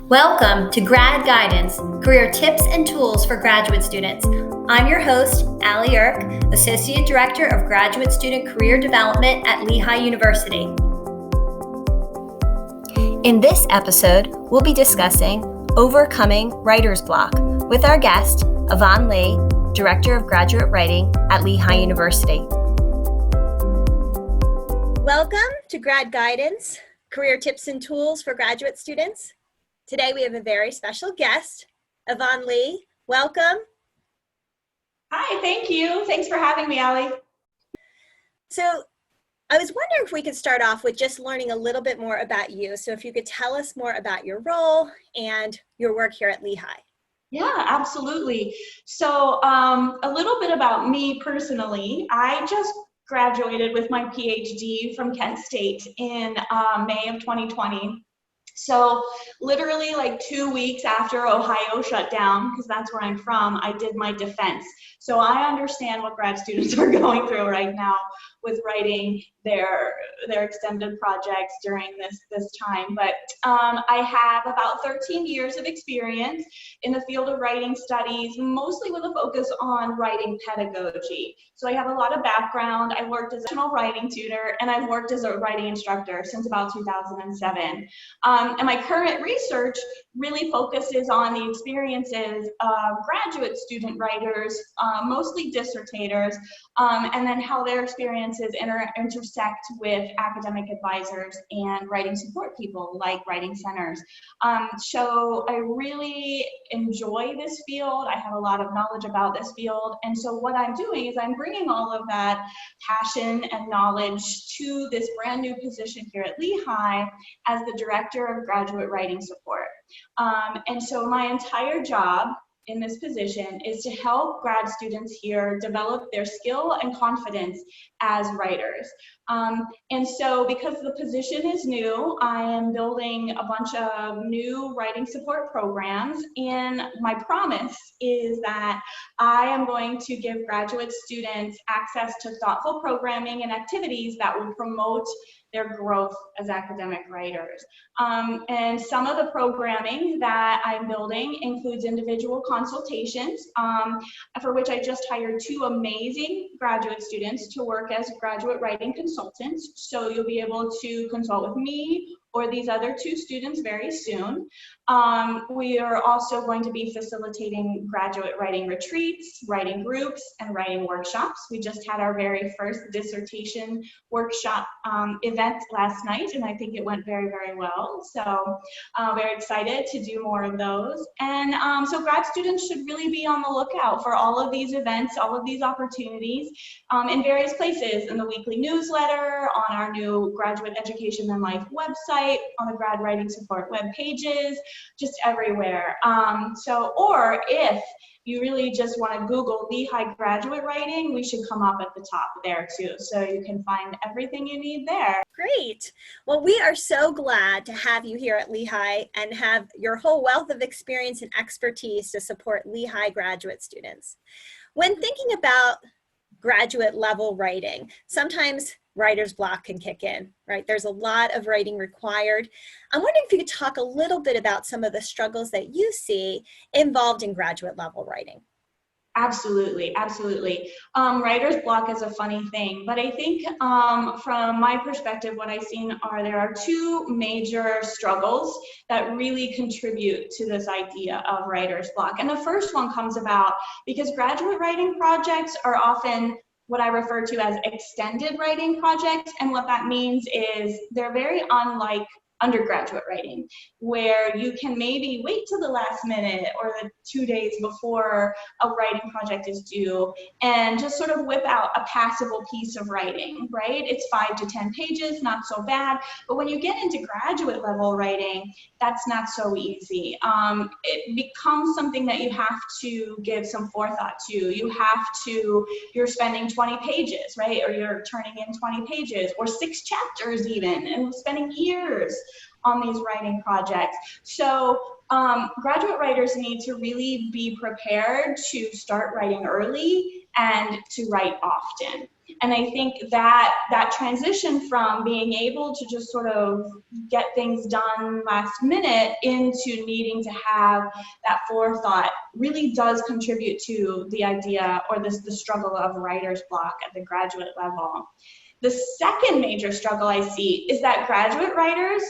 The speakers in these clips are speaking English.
Welcome to Grad Guidance, career tips and tools for graduate students. I'm your host, Allie Irk, Associate Director of Graduate Student Career Development at Lehigh University. In this episode, we'll be discussing overcoming writer's block with our guest, Yvonne Lee, Director of Graduate Writing at Lehigh University. Welcome to Grad Guidance, career tips and tools for graduate students. Today we have a very special guest, Yvonne Lee. Welcome. Hi, thank you. Thanks for having me, Allie. So I was wondering if we could start off with just learning a little bit more about you. So if you could tell us more about your role and your work here at Lehigh. Yeah, absolutely. So a little bit about me personally. I just graduated with my PhD from Kent State in May of 2020. So literally like 2 weeks after Ohio shut down, because that's where I'm from, I did my defense. So I understand what grad students are going through right now with writing their extended projects during this time. But I have about 13 years of experience in the field of writing studies, mostly with a focus on writing pedagogy. So I have a lot of background. I worked as a professional writing tutor, and I've worked as a writing instructor since about 2007. And my current research really focuses on the experiences of graduate student writers, mostly dissertators, and then how their experiences intersect with academic advisors and writing support people like writing centers. So I really enjoy this field. I have a lot of knowledge about this field. And so what I'm doing is I'm bringing all of that passion and knowledge to this brand new position here at Lehigh as the Director of Graduate Writing Support. And so my entire job in this position is to help grad students here develop their skill and confidence as writers. And so because the position is new, I am building a bunch of new writing support programs, and my promise is that I am going to give graduate students access to thoughtful programming and activities that will promote their growth as academic writers. And some of the programming that I'm building includes individual consultations, for which I just hired 2 amazing graduate students to work as graduate writing consultants. So you'll be able to consult with me or these other 2 students very soon. We are also going to be facilitating graduate writing retreats, writing groups, and writing workshops. We just had our very first dissertation workshop event last night, and I think it went very, very well. So very excited to do more of those. And so grad students should really be on the lookout for all of these events, all of these opportunities in various places, in the weekly newsletter, on our new Graduate Education and Life website, on the Grad Writing Support web pages, just everywhere. Or if you really just want to Google Lehigh Graduate Writing, we should come up at the top there too. So you can find everything you need there. Great. Well, we are so glad to have you here at Lehigh and have your whole wealth of experience and expertise to support Lehigh graduate students. When thinking about graduate level writing, sometimes writer's block can kick in, right? There's a lot of writing required. I'm wondering if you could talk a little bit about some of the struggles that you see involved in graduate level writing. Absolutely, absolutely. Writer's block is a funny thing, but I think from my perspective, what I've seen there are 2 major struggles that really contribute to this idea of writer's block. And the first one comes about because graduate writing projects are often what I refer to as extended writing projects. And what that means is they're very unlike undergraduate writing, where you can maybe wait till the last minute or the 2 days before a writing project is due and just sort of whip out a passable piece of writing, right? It's 5 to 10 pages, not so bad. But when you get into graduate level writing, that's not so easy. It becomes something that you have to give some forethought to. You're spending 20 pages, right? Or you're turning in 20 pages or 6 chapters even, and spending years on these writing projects. So graduate writers need to really be prepared to start writing early and to write often. And I think that that transition from being able to just sort of get things done last minute into needing to have that forethought really does contribute to the idea or the struggle of writer's block at the graduate level. The second major struggle I see is that graduate writers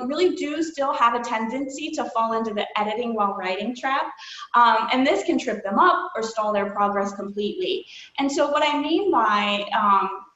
really do still have a tendency to fall into the editing while writing trap. And this can trip them up or stall their progress completely. And so what I mean by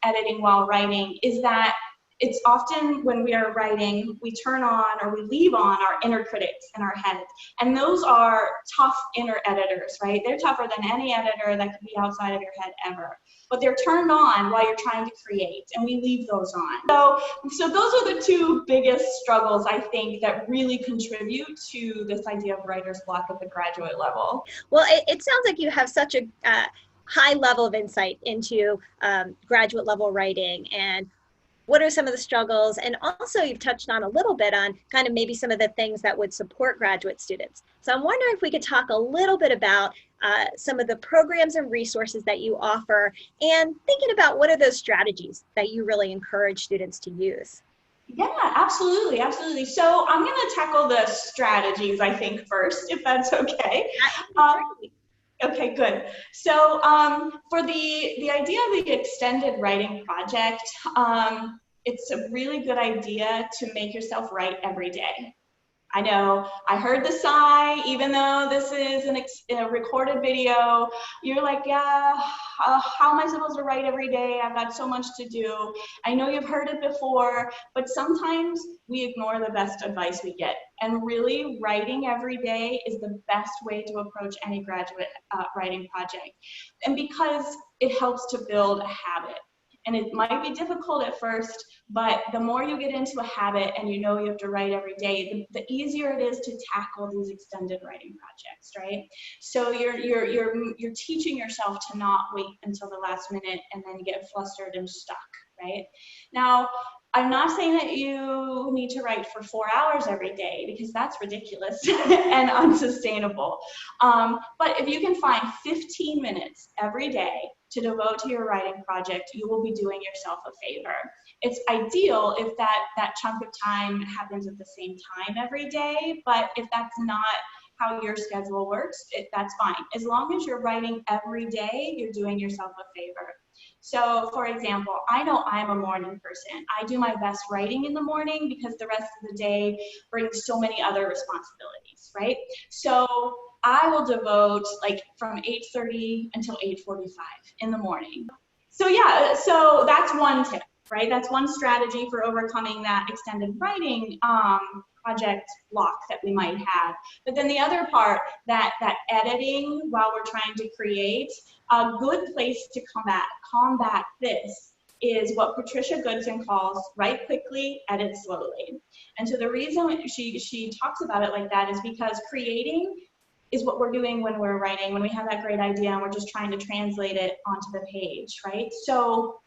editing while writing is that it's often when we are writing, we turn on or we leave on our inner critics in our heads. And those are tough inner editors, right? They're tougher than any editor that could be outside of your head ever. But they're turned on while you're trying to create, and we leave those on. So those are the two biggest struggles, I think, that really contribute to this idea of writer's block at the graduate level. Well, it sounds like you have such a high level of insight into graduate level writing and what are some of the struggles? And also you've touched on a little bit on kind of maybe some of the things that would support graduate students. So I'm wondering if we could talk a little bit about some of the programs and resources that you offer and thinking about what are those strategies that you really encourage students to use. Yeah, absolutely, absolutely. So I'm going to tackle the strategies, I think, first, if that's okay. Okay, good. So for the idea of the extended writing project, it's a really good idea to make yourself write every day. I know, I heard the sigh, even though this is a recorded video, you're like, yeah, how am I supposed to write every day? I've got so much to do. I know you've heard it before, but sometimes we ignore the best advice we get. And really, writing every day is the best way to approach any graduate writing project. And because it helps to build a habit. And it might be difficult at first, but the more you get into a habit and you know you have to write every day, the easier it is to tackle these extended writing projects, right? So you're teaching yourself to not wait until the last minute and then get flustered and stuck, right? Now, I'm not saying that you need to write for 4 hours every day because that's ridiculous and unsustainable. But if you can find 15 minutes every day to devote to your writing project, you will be doing yourself a favor. It's ideal if that chunk of time happens at the same time every day, but if that's not how your schedule works, that's fine. As long as you're writing every day, you're doing yourself a favor. So for example, I know I'm a morning person. I do my best writing in the morning because the rest of the day brings so many other responsibilities, right? So I will devote like from 8:30 until 8:45 in the morning. So yeah, so that's one tip, right? That's one strategy for overcoming that extended writing project block that we might have. But then the other part, that editing while we're trying to create, a good place to combat this is what Patricia Goodson calls write quickly, edit slowly. And so the reason she talks about it like that is because creating is what we're doing when we're writing, when we have that great idea and we're just trying to translate it onto the page, right? So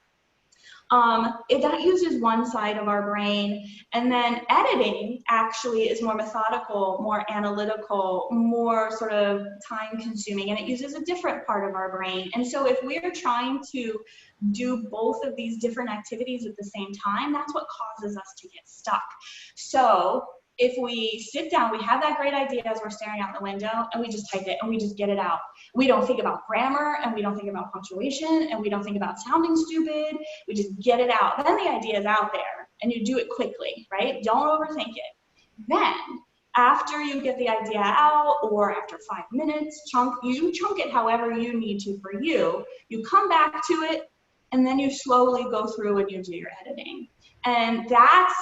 if that uses one side of our brain, and then editing actually is more methodical, more analytical, more sort of time consuming, and it uses a different part of our brain. And so if we're trying to do both of these different activities at the same time, that's what causes us to get stuck. So if we sit down, we have that great idea as we're staring out the window, and we just type it and we just get it out. We don't think about grammar, and we don't think about punctuation, and we don't think about sounding stupid. We just get it out. Then the idea is out there, and you do it quickly, right? Don't overthink it. Then, after you get the idea out, or after 5 minutes, you chunk it however you need to for you. You come back to it, and then you slowly go through and you do your editing. And that's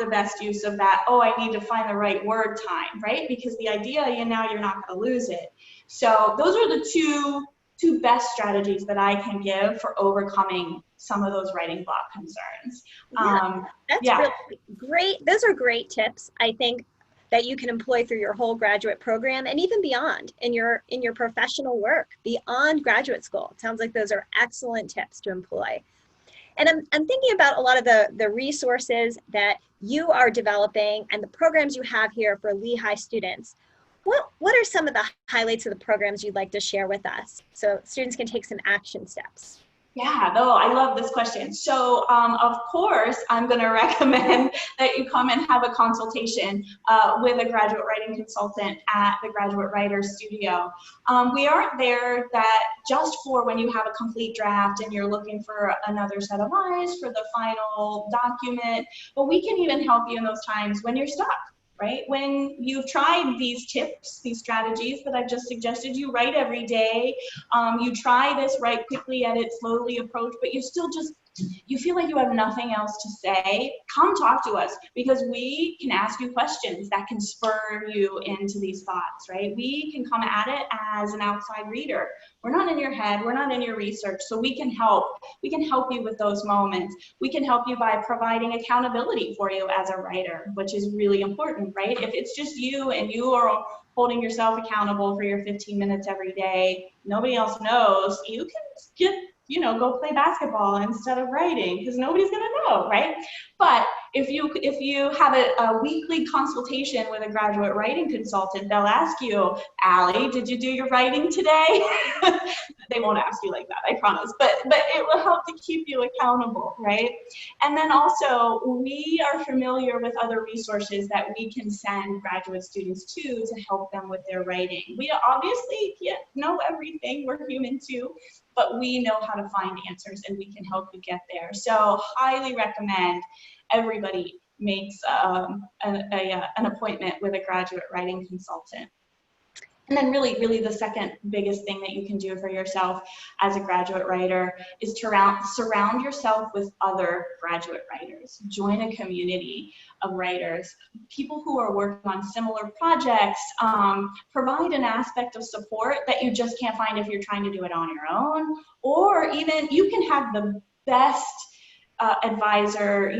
the best use of that, oh, I need to find the right word time, right? Because the idea, now you're not going to lose it. So those are the two best strategies that I can give for overcoming some of those writing block concerns. That's really great. Those are great tips, I think, that you can employ through your whole graduate program and even beyond in your professional work, beyond graduate school. It sounds like those are excellent tips to employ. And I'm thinking about a lot of the resources that you are developing and the programs you have here for Lehigh students. What are some of the highlights of the programs you'd like to share with us so students can take some action steps? Yeah, no, I love this question. So, of course, I'm going to recommend that you come and have a consultation with a graduate writing consultant at the Graduate Writer Studio. We aren't there that just for when you have a complete draft and you're looking for another set of eyes for the final document, but we can even help you in those times when you're stuck. Right? When you've tried these tips, these strategies that I've just suggested, you write every day, you try this, write quickly, edit, slowly approach, but you still you feel like you have nothing else to say, come talk to us, because we can ask you questions that can spur you into these thoughts, right? We can come at it as an outside reader. We're not in your head, we're not in your research, so we can help. We can help you with those moments. We can help you by providing accountability for you as a writer, which is really important, right? If it's just you and you are holding yourself accountable for your 15 minutes every day, nobody else knows, you can go play basketball instead of writing, because nobody's gonna know, right? But if you have a weekly consultation with a graduate writing consultant, they'll ask you, Allie, did you do your writing today? They won't ask you like that, I promise, but it will help to keep you accountable, right? And then also, we are familiar with other resources that we can send graduate students to help them with their writing. We obviously can't know everything, we're human too, but we know how to find answers and we can help you get there. So highly recommend everybody makes an appointment with a graduate writing consultant. And then really the second biggest thing that you can do for yourself as a graduate writer is to surround yourself with other graduate writers. Join a community of writers, people who are working on similar projects. Provide an aspect of support that you just can't find if you're trying to do it on your own, or even you can have the best advisor,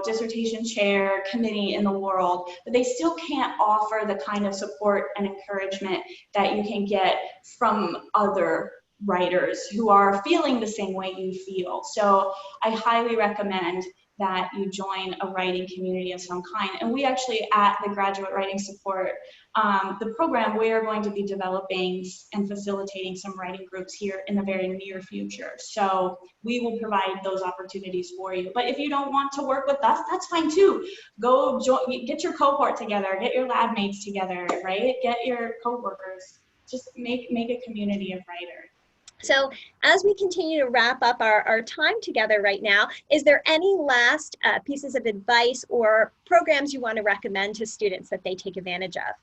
dissertation chair, committee in the world, but they still can't offer the kind of support and encouragement that you can get from other writers who are feeling the same way you feel. So I highly recommend that you join a writing community of some kind. And we actually, at the Graduate Writing Support, the program, we are going to be developing and facilitating some writing groups here in the very near future. So we will provide those opportunities for you. But if you don't want to work with us, that's fine too. Go get your cohort together, get your lab mates together, right? Get your coworkers. Just make a community of writers. So as we continue to wrap up our time together right now, is there any last pieces of advice or programs you want to recommend to students that they take advantage of?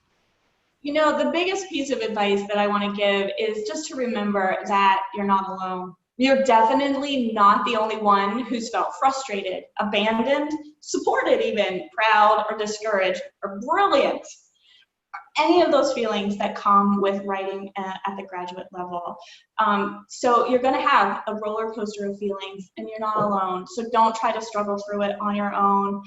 The biggest piece of advice that I want to give is just to remember that you're not alone. You're definitely not the only one who's felt frustrated, abandoned, supported even, proud, or discouraged, or brilliant. Any of those feelings that come with writing at the graduate level. So you're going to have a roller coaster of feelings, and you're not alone. So don't try to struggle through it on your own.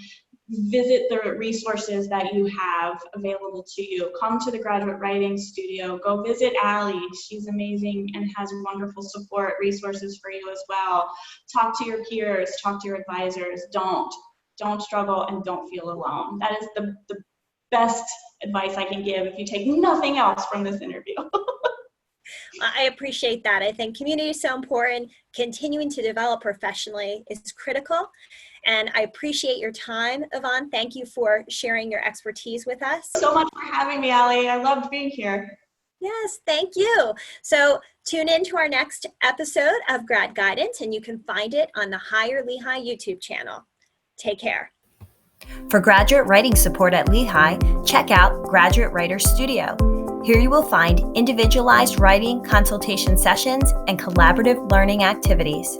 Visit the resources that you have available to you. Come to the Graduate Writing Studio. Go visit Allie. She's amazing and has wonderful support resources for you as well. Talk to your peers. Talk to your advisors. Don't struggle and don't feel alone. That is the best advice I can give if you take nothing else from this interview. I appreciate that. I think community is so important. Continuing to develop professionally is critical. And I appreciate your time, Yvonne. Thank you for sharing your expertise with us. So much for having me, Allie. I loved being here. Yes, thank you. So tune in to our next episode of Grad Guidance, and you can find it on the Higher Lehigh YouTube channel. Take care. For graduate writing support at Lehigh, check out Graduate Writer Studio. Here you will find individualized writing consultation sessions and collaborative learning activities.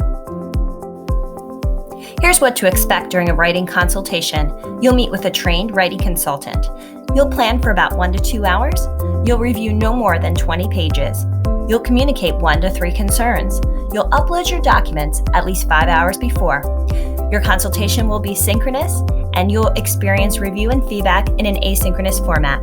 Here's what to expect during a writing consultation. You'll meet with a trained writing consultant. You'll plan for about 1 to 2 hours. You'll review no more than 20 pages. You'll communicate 1 to 3 concerns. You'll upload your documents at least 5 hours before. Your consultation will be synchronous, and you'll experience review and feedback in an asynchronous format.